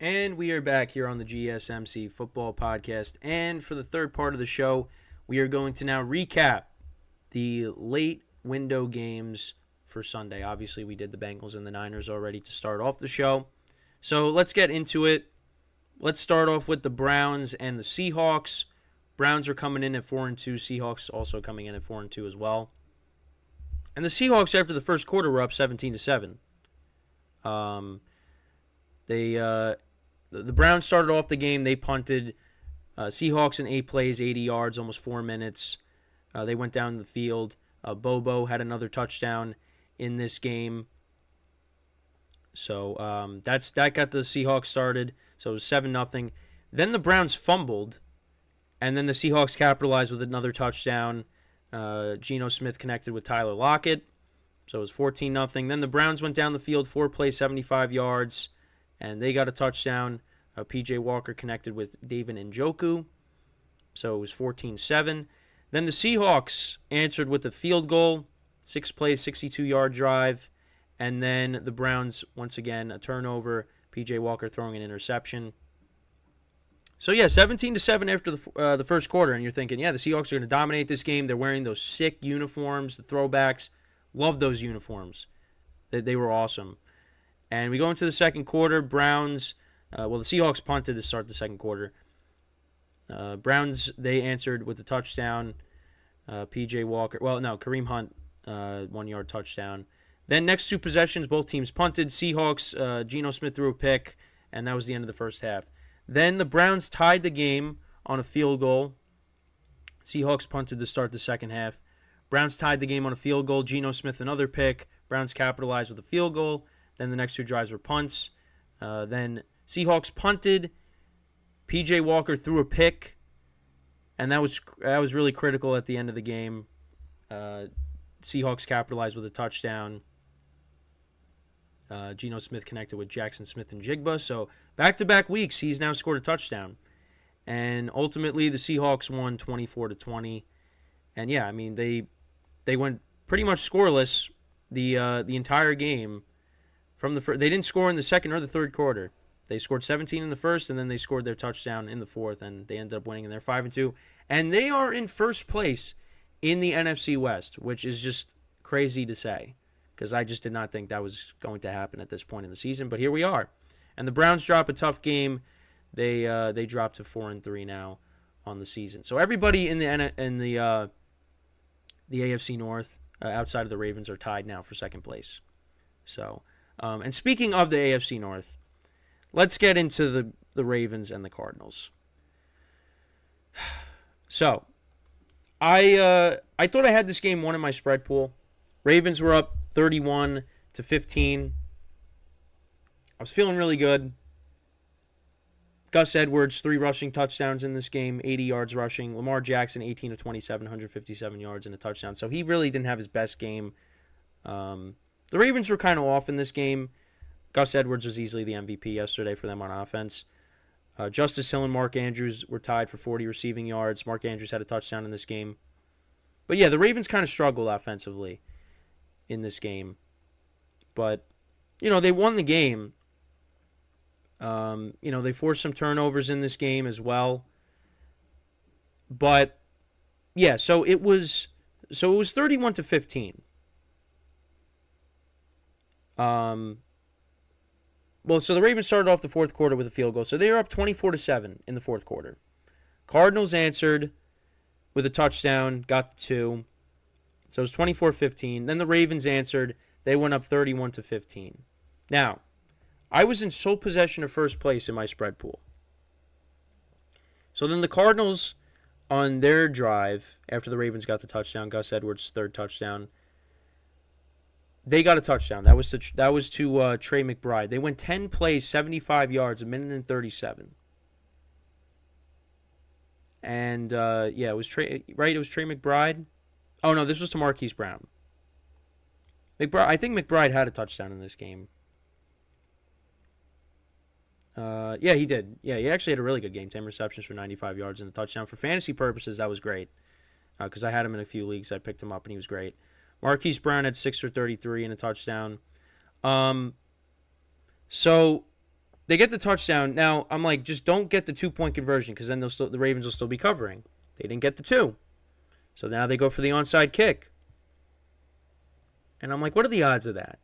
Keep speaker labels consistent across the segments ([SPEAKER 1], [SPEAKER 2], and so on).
[SPEAKER 1] And we are back here on the GSMC Football Podcast. And for the third part of the show, we are going to now recap the late window games for Sunday. Obviously, we did the Bengals and the Niners already to start off the show. So let's get into it. Let's start off with the Browns and the Seahawks. Browns are coming in at 4-2. Seahawks also coming in at 4-2 as well. And the Seahawks, after the first quarter, were up 17-7. The Browns started off the game. They punted. Seahawks in 8 plays, 80 yards, almost 4 minutes. They went down the field. Bobo had another touchdown in this game. So that got the Seahawks started. So it was 7-0. Then the Browns fumbled, and then the Seahawks capitalized with another touchdown. Geno Smith connected with Tyler Lockett. So it was 14-0. Then the Browns went down the field, 4 plays, 75 yards, and they got a touchdown. P.J. Walker connected with David Njoku. So it was 14-7. Then the Seahawks answered with a field goal, 6 plays, 62-yard drive. And then the Browns, once again, a turnover. P.J. Walker throwing an interception. So, yeah, 17-7 after the first quarter. And you're thinking, yeah, the Seahawks are going to dominate this game. They're wearing those sick uniforms, the throwbacks. Love those uniforms. They were awesome. And we go into the second quarter. Browns, the Seahawks punted to start the second quarter. Browns, they answered with a touchdown. P.J. Walker, Kareem Hunt, 1-yard touchdown. Then next 2 possessions, both teams punted. Seahawks, Geno Smith threw a pick, and that was the end of the first half. Then the Browns tied the game on a field goal. Seahawks punted to start the second half. Browns tied the game on a field goal. Geno Smith another pick. Browns capitalized with a field goal. Then the next 2 drives were punts. Then Seahawks punted. P.J. Walker threw a pick, and that was really critical at the end of the game. Seahawks capitalized with a touchdown. Geno Smith connected with Jackson Smith and Jigba. So back-to-back weeks, he's now scored a touchdown. And ultimately, the Seahawks won 24-20. And yeah, I mean, they went pretty much scoreless the entire game. They didn't score in the second or the third quarter. They scored 17 in the first, and then they scored their touchdown in the fourth, and they ended up winning, and they're 5-2. And they are in first place in the NFC West, which is just crazy to say, because I just did not think that was going to happen at this point in the season. But here we are. And the Browns drop a tough game. They dropped to 4-3 now on the season. So everybody in the AFC North, outside of the Ravens, are tied now for second place. So, and speaking of the AFC North, let's get into the Ravens and the Cardinals. So, I thought I had this game won in my spread pool. Ravens were up 31-15. I was feeling really good. Gus Edwards, 3 rushing touchdowns in this game, 80 yards rushing. Lamar Jackson, 18-27, 157 yards and a touchdown. So he really didn't have his best game. The Ravens were kind of off in this game. Gus Edwards was easily the MVP yesterday for them on offense. Justice Hill and Mark Andrews were tied for 40 receiving yards. Mark Andrews had a touchdown in this game. But yeah, the Ravens kind of struggled offensively in this game. But, they won the game. They forced some turnovers in this game as well. But, yeah, so it was 31-15. So the Ravens started off the fourth quarter with a field goal. So they were up 24-7 in the fourth quarter. Cardinals answered with a touchdown, got the 2. So it was 24-15. Then the Ravens answered. They went up 31-15. Now, I was in sole possession of first place in my spread pool. So then the Cardinals, on their drive, after the Ravens got the touchdown, Gus Edwards' third touchdown, they got a touchdown. That was to Trey McBride. They went 10 plays, 75 yards, 1:37. And, it was Trey, right? It was Trey McBride. Oh, no, this was to Marquise Brown. I think McBride had a touchdown in this game. Yeah, he did. Yeah, he actually had a really good game. 10 receptions for 95 yards and a touchdown. For fantasy purposes, that was great. Because I had him in a few leagues. I picked him up, and he was great. Marquise Brown had 6 for 33 and a touchdown. So they get the touchdown. Now, I'm like, just don't get the 2-point conversion because then the Ravens will still be covering. They didn't get the 2. So now they go for the onside kick. And I'm like, what are the odds of that?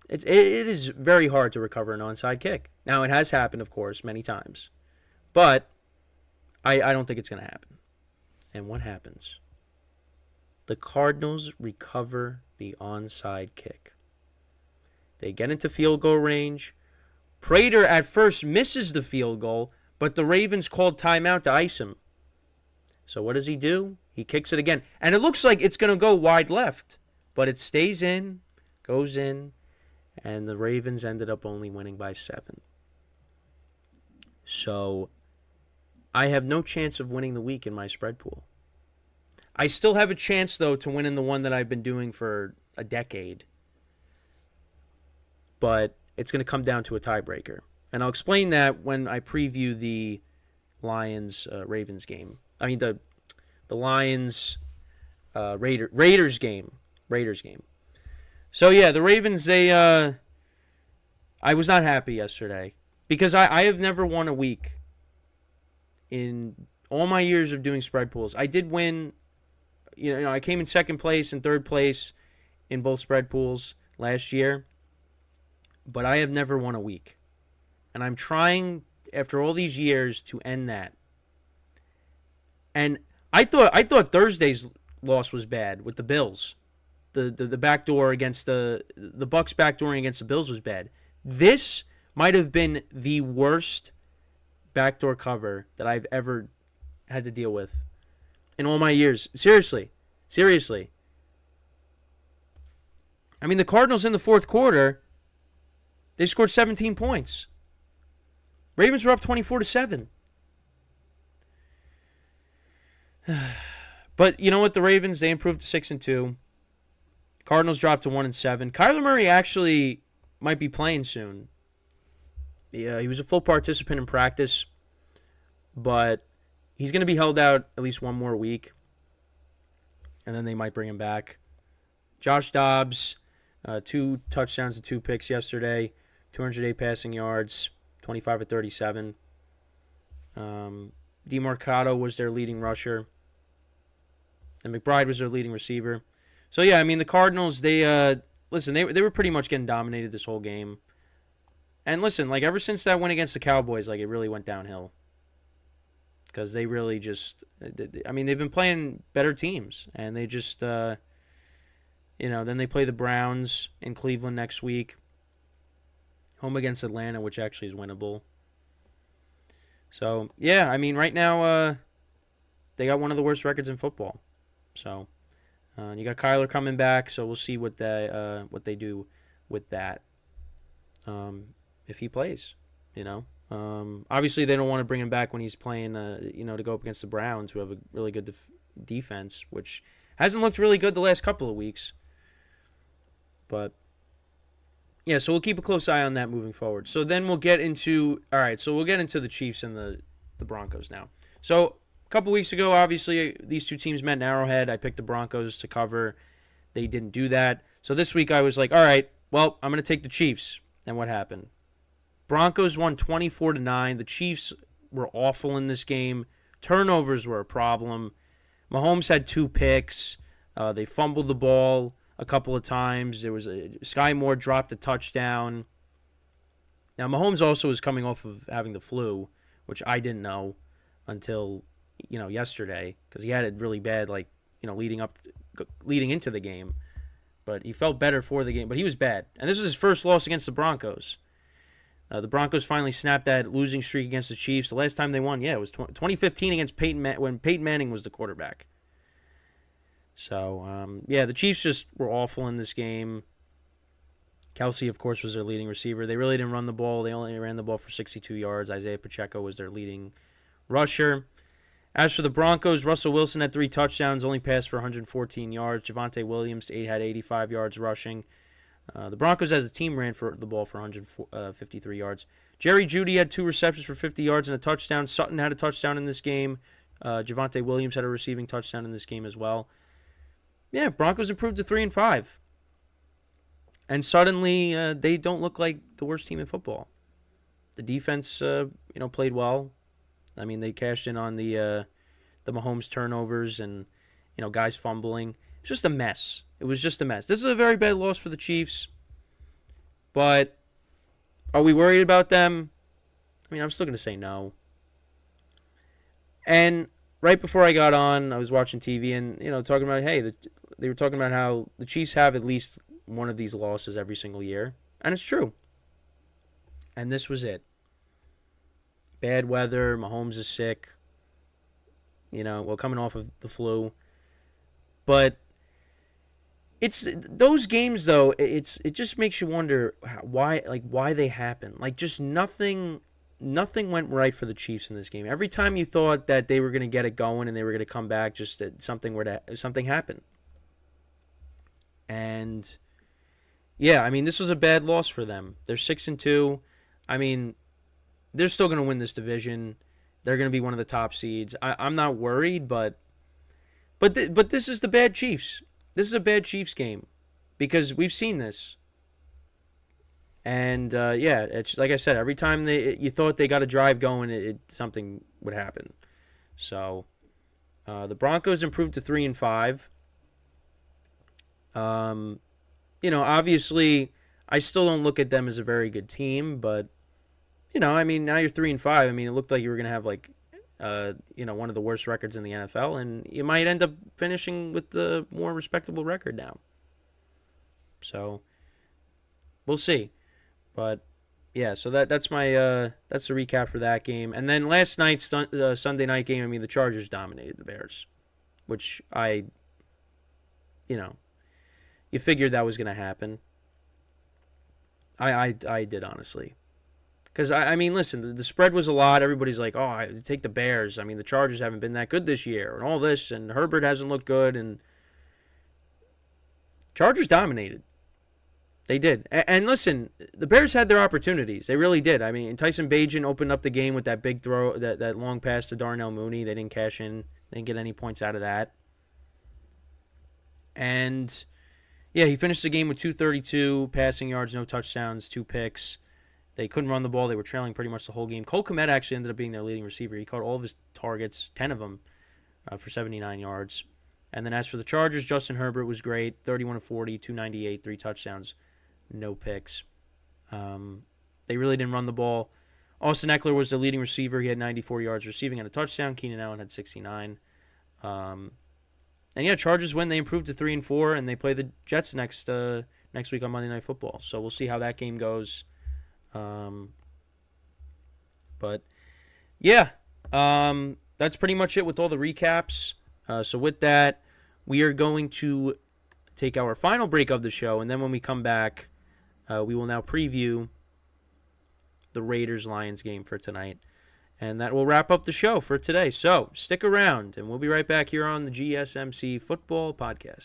[SPEAKER 1] It is very hard to recover an onside kick. Now, it has happened, of course, many times. But I don't think it's going to happen. And what happens? The Cardinals recover the onside kick. They get into field goal range. Prater at first misses the field goal, but the Ravens called timeout to ice him. So what does he do? He kicks it again. And it looks like it's going to go wide left, but it stays in, goes in, and the Ravens ended up only winning by 7. So I have no chance of winning the week in my spread pool. I still have a chance, though, to win in the one that I've been doing for a decade. But it's going to come down to a tiebreaker. And I'll explain that when I preview the Lions-Ravens game. I mean, the Lions-Raiders game. So, yeah, the Ravens, I was not happy yesterday. Because I have never won a week in all my years of doing spread pools. I did win, I came in second place and third place in both spread pools last year. But I have never won a week. And I'm trying, after all these years, to end that. And I thought Thursday's loss was bad with the Bills. The backdoor against the Bucks backdooring against the Bills was bad. This might have been the worst backdoor cover that I've ever had to deal with in all my years. Seriously. I mean, the Cardinals in the fourth quarter, they scored 17 points. Ravens were up 24-7. But you know what? The Ravens, they improved to 6-2. Cardinals dropped to 1-7. Kyler Murray actually might be playing soon. Yeah, he was a full participant in practice, but he's going to be held out at least one more week, and then they might bring him back. Josh Dobbs, 2 touchdowns and 2 picks yesterday, 208 passing yards, 25 of 37. DeMarcado was their leading rusher, and McBride was their leading receiver. So, yeah, I mean, the Cardinals, they were pretty much getting dominated this whole game. And listen, like, ever since that win against the Cowboys, like, it really went downhill. Because they really just, I mean, they've been playing better teams. And they just, then they play the Browns in Cleveland next week. Home against Atlanta, which actually is winnable. So, yeah, I mean, right now, they got one of the worst records in football. So, you got Kyler coming back, so we'll see what they do with that. If he plays, obviously they don't want to bring him back when he's playing, to go up against the Browns, who have a really good defense, which hasn't looked really good the last couple of weeks. But yeah, so we'll keep a close eye on that moving forward. So then we'll get into the Chiefs and the Broncos now. So a couple weeks ago, obviously these two teams met in Arrowhead. I picked the Broncos to cover. They didn't do that. So this week I was like, all right, well, I'm going to take the Chiefs. And what happened? Broncos won 24-9. The Chiefs were awful in this game. Turnovers were a problem. Mahomes had 2 picks. They fumbled the ball a couple of times. Sky Moore dropped a touchdown. Now, Mahomes also was coming off of having the flu, which I didn't know until, yesterday, because he had it really bad, leading into the game. But he felt better for the game. But he was bad. And this was his first loss against the Broncos. The Broncos finally snapped that losing streak against the Chiefs. The last time they won, it was 2015 against when Peyton Manning was the quarterback. So, the Chiefs just were awful in this game. Kelsey, of course, was their leading receiver. They really didn't run the ball. They only ran the ball for 62 yards. Isaiah Pacheco was their leading rusher. As for the Broncos, Russell Wilson had 3 touchdowns, only passed for 114 yards. Javonte Williams had 85 yards rushing. The Broncos as a team ran for the ball for 153 yards. Jerry Jeudy had 2 receptions for 50 yards and a touchdown. Sutton had a touchdown in this game. Javonte Williams had a receiving touchdown in this game as well. Yeah, Broncos improved to 3-5. And suddenly, they don't look like the worst team in football. The defense, played well. I mean, they cashed in on the Mahomes turnovers and guys fumbling. It's just a mess. It was just a mess. This is a very bad loss for the Chiefs. But are we worried about them? I mean, I'm still going to say no. And right before I got on, I was watching TV and, talking about, hey, they were talking about how the Chiefs have at least one of these losses every single year. And it's true. And this was it. Bad weather. Mahomes is sick. Coming off of the flu. But it's those games, though, it just makes you wonder why they happen. Like, just nothing went right for the Chiefs in this game. Every time you thought that they were going to get it going and they were going to come back, just something happened. And yeah, I mean, this was a bad loss for them. They're 6-2. I mean, they're still going to win this division. They're going to be one of the top seeds. I'm not worried, but this is the bad Chiefs. This is a bad Chiefs game because we've seen this. And it's like I said, every time you thought they got a drive going, something would happen. So the Broncos improved to 3-5. Obviously, I still don't look at them as a very good team, but I mean, now you're 3-5. I mean, it looked like you were gonna have one of the worst records in the NFL, and you might end up finishing with the more respectable record now. So we'll see. But yeah, so that's the recap for that game. And then last night's Sunday night game, I mean, the Chargers dominated the Bears, which you figured that was going to happen. I did, honestly. Because, I mean, listen, the spread was a lot. Everybody's like, oh, I take the Bears. I mean, the Chargers haven't been that good this year and all this, and Herbert hasn't looked good. And Chargers dominated. They did. And listen, the Bears had their opportunities. They really did. I mean, Tyson Bagent opened up the game with that big throw, that long pass to Darnell Mooney. They didn't cash in. They didn't get any points out of that. And yeah, he finished the game with 232 passing yards, no touchdowns, 2 picks. They couldn't run the ball. They were trailing pretty much the whole game. Cole Kmet actually ended up being their leading receiver. He caught all of his targets, 10 of them, for 79 yards. And then as for the Chargers, Justin Herbert was great, 31 of 40, 298, 3 touchdowns, no picks. They really didn't run the ball. Austin Eckler was the leading receiver. He had 94 yards receiving and a touchdown. Keenan Allen had 69. And yeah, Chargers win. They improved to 3-4, and they play the Jets next week on Monday Night Football. So we'll see how that game goes. But yeah, that's pretty much it with all the recaps. So with that, we are going to take our final break of the show, and then when we come back, we will now preview the Raiders-Lions game for tonight. And that will wrap up the show for today. So stick around, and we'll be right back here on the GSMC Football Podcast.